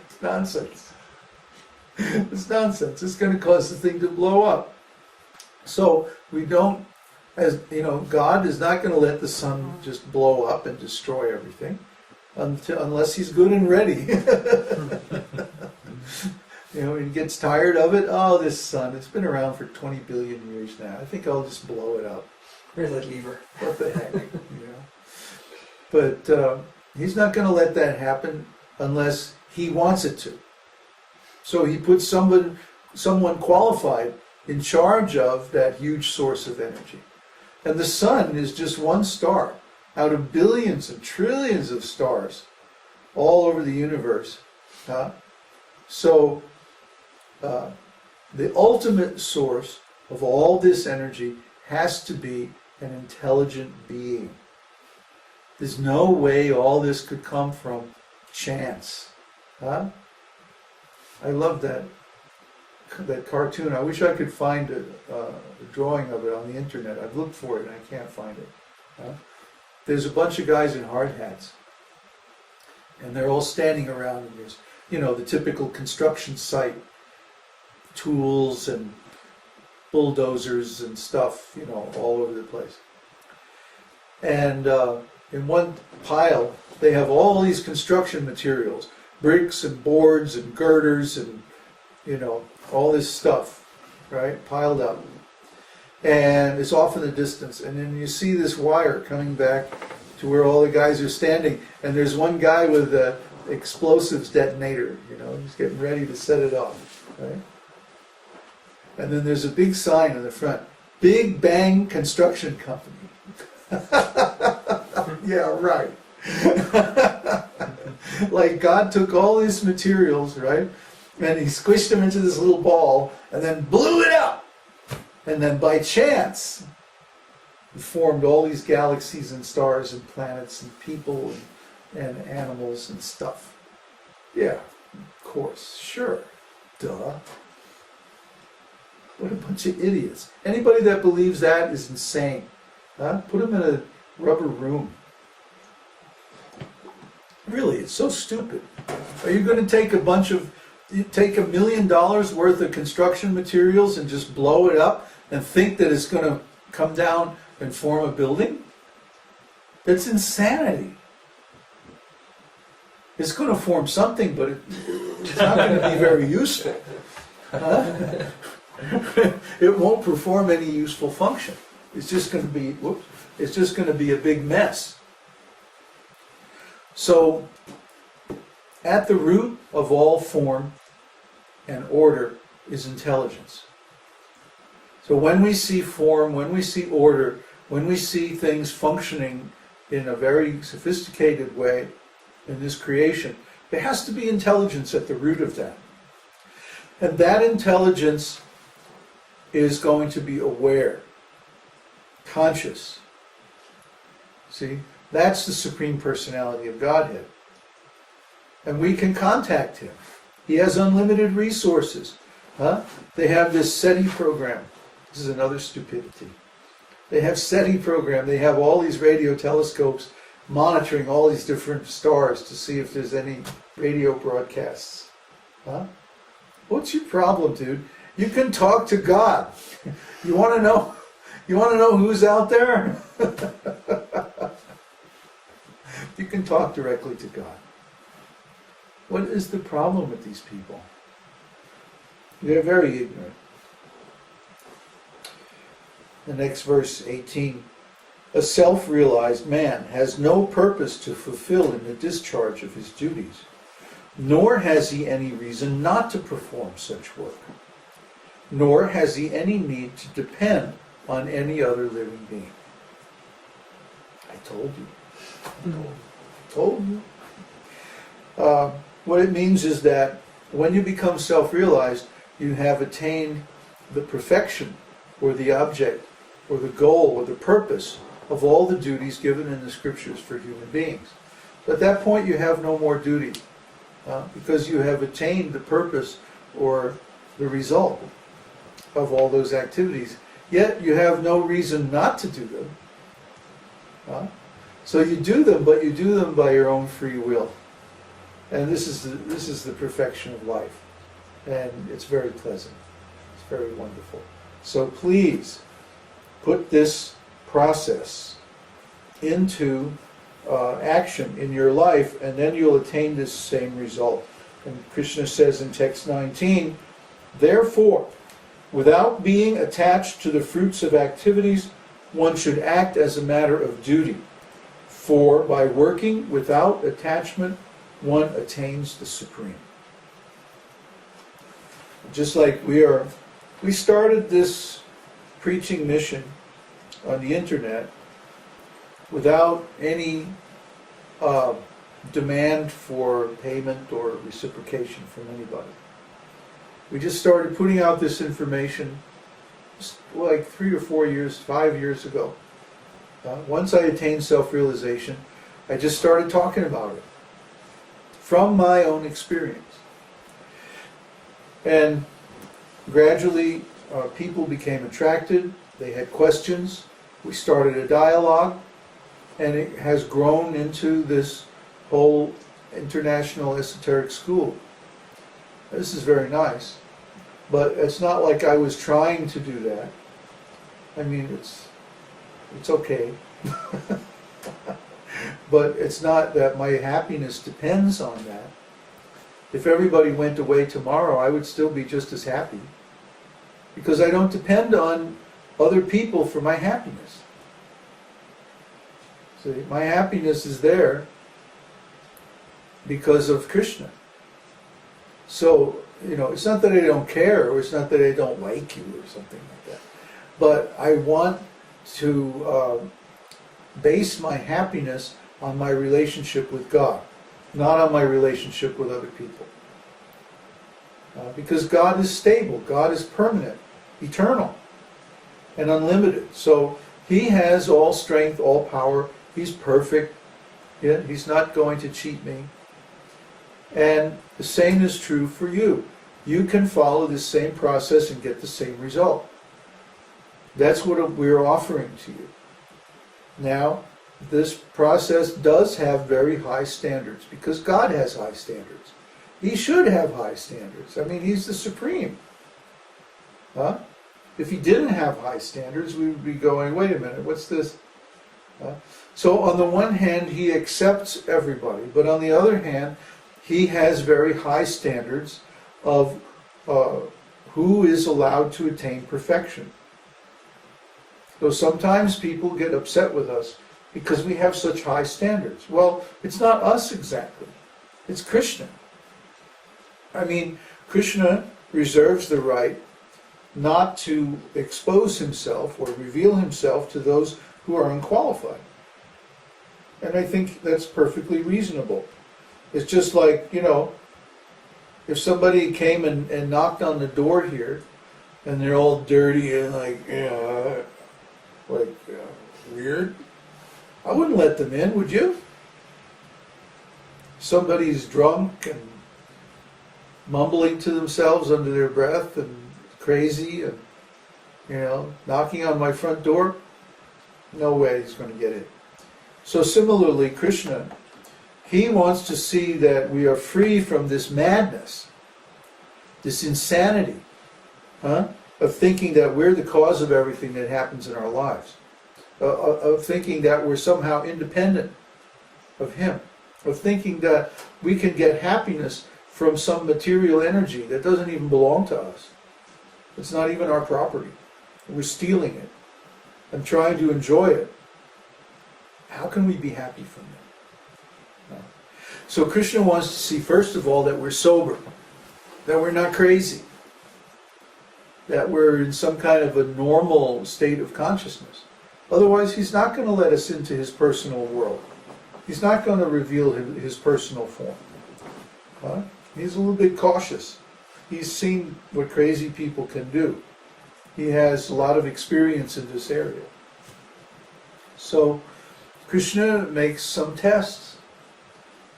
It's nonsense. It's nonsense. It's going to cause the thing to blow up. So we don't, as you know, God is not going to let the sun just blow up and destroy everything unless he's good and ready. You know, he gets tired of it. Oh, this sun, it's been around for 20 billion years now. I think I'll just blow it up. Where's that lever? What the heck, you know? But he's not going to let that happen unless he wants it to. So he puts someone qualified in charge of that huge source of energy. And the sun is just one star out of billions and trillions of stars all over the universe. So the ultimate source of all this energy has to be an intelligent being. There's no way all this could come from chance. I love that cartoon. I wish I could find a drawing of it on the internet. I've looked for it and I can't find it. There's a bunch of guys in hard hats, and they're all standing around, and there's, you know, the typical construction site, tools and bulldozers and stuff, you know, all over the place. And in one pile, they have all these construction materials, bricks and boards and girders and, you know, all this stuff, right, piled up. And it's off in the distance. And then you see this wire coming back to where all the guys are standing. And there's one guy with a explosives detonator, you know, he's getting ready to set it off, right? And then there's a big sign in the front, Big Bang Construction Company. Yeah, right. Like God took all these materials, right, and he squished them into this little ball and then blew it up. And then by chance, he formed all these galaxies and stars and planets and people and animals and stuff. Yeah, of course, sure, duh. What a bunch of idiots. Anybody that believes that is insane. Put them in a rubber room. Really, it's so stupid. Are you going to take $1 million worth of construction materials and just blow it up and think that it's going to come down and form a building? That's insanity. It's going to form something, but it's not going to be very useful. It won't perform any useful function. It's just going to be, it's just going to be a big mess. So, at the root of all form and order is intelligence. So when we see form, when we see order, when we see things functioning in a very sophisticated way in this creation, there has to be intelligence at the root of that. And that intelligence is going to be aware, conscious. See? That's the Supreme Personality of Godhead. And we can contact him. He has unlimited resources. They have this SETI program. This is another stupidity. They have SETI program. They have all these radio telescopes monitoring all these different stars to see if there's any radio broadcasts. What's your problem, dude? You can talk to God. You want to know? You want to know who's out there? You can talk directly to God. What is the problem with these people? They're very ignorant. The next verse, 18. A self-realized man has no purpose to fulfill in the discharge of his duties, nor has he any reason not to perform such work, nor has he any need to depend on any other living being. I told you. I told you. What it means is that when you become self-realized, you have attained the perfection, or the object, or the goal, or the purpose of all the duties given in the scriptures for human beings. So at that point you have no more duty, because you have attained the purpose or the result of all those activities. Yet you have no reason not to do them. So you do them, but you do them by your own free will. And this is the perfection of life. And it's very pleasant. It's very wonderful. So please put this process into action in your life, and then you'll attain this same result. And Krishna says in text 19, therefore, without being attached to the fruits of activities, one should act as a matter of duty. For by working without attachment, one attains the Supreme. Just like we started this preaching mission on the internet without any demand for payment or reciprocation from anybody. We just started putting out this information like 3 or 4 years, 5 years ago. Once I attained self-realization, I just started talking about it from my own experience. And gradually people became attracted, they had questions, we started a dialogue, and it has grown into this whole international esoteric school. This is very nice, but it's not like I was trying to do that. I mean, it's okay. But it's not that my happiness depends on that. If everybody went away tomorrow, I would still be just as happy, because I don't depend on other people for my happiness. See, my happiness is there because of Krishna. So, it's not that I don't care, or it's not that I don't like you, or something like that. But I want to base my happiness on my relationship with God, not on my relationship with other people. Because God is stable, God is permanent, eternal, and unlimited. So He has all strength, all power. He's perfect. He's not going to cheat me. And the same is true for you. You can follow this same process and get the same result. That's what we're offering to you. Now, this process does have very high standards, because God has high standards. He should have high standards. I mean, He's the Supreme. If He didn't have high standards, we would be going, wait a minute, what's this? So on the one hand, He accepts everybody, but on the other hand, He has very high standards of who is allowed to attain perfection. So sometimes people get upset with us because we have such high standards. Well, it's not us exactly. It's Krishna. I mean, Krishna reserves the right not to expose Himself or reveal Himself to those who are unqualified. And I think that's perfectly reasonable. It's just like, if somebody came and knocked on the door here, and they're all dirty and weird, I wouldn't let them in, would you? Somebody's drunk and mumbling to themselves under their breath and crazy and, knocking on my front door, no way he's going to get in. So similarly, Krishna, He wants to see that we are free from this madness, this insanity, of thinking that we're the cause of everything that happens in our lives, of thinking that we're somehow independent of Him, of thinking that we can get happiness from some material energy that doesn't even belong to us. It's not even our property. We're stealing it and trying to enjoy it. How can we be happy from that? No. So Krishna wants to see, first of all, that we're sober, that we're not crazy, that we're in some kind of a normal state of consciousness. Otherwise, He's not going to let us into His personal world. He's not going to reveal His personal form. He's a little bit cautious. He's seen what crazy people can do. He has a lot of experience in this area. So Krishna makes some tests.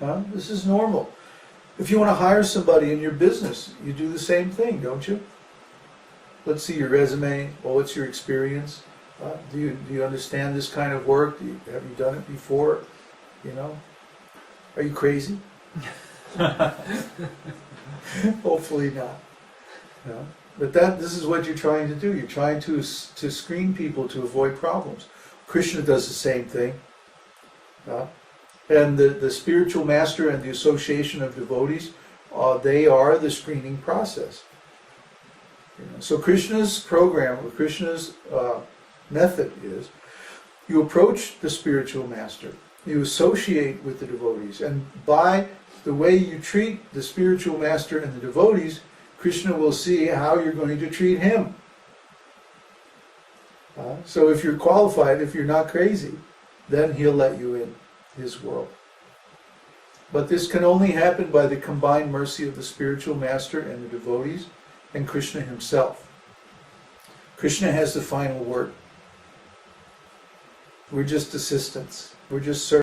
This is normal. If you want to hire somebody in your business, you do the same thing, don't you? Let's see your resume. Well, what's your experience? Do you understand this kind of work? Have you done it before? You know? Are you crazy? Hopefully not. You know? But this is what you're trying to do. You're trying to screen people to avoid problems. Krishna does the same thing. And the spiritual master and the association of devotees, they are the screening process. You know? So Krishna's program, or Krishna's method is, you approach the spiritual master, you associate with the devotees, and by the way you treat the spiritual master and the devotees, Krishna will see how you're going to treat him. So if you're qualified, if you're not crazy, then he'll let you in his world. But this can only happen by the combined mercy of the spiritual master and the devotees and Krishna himself. Krishna has the final word. We're just assistants. We're just servants.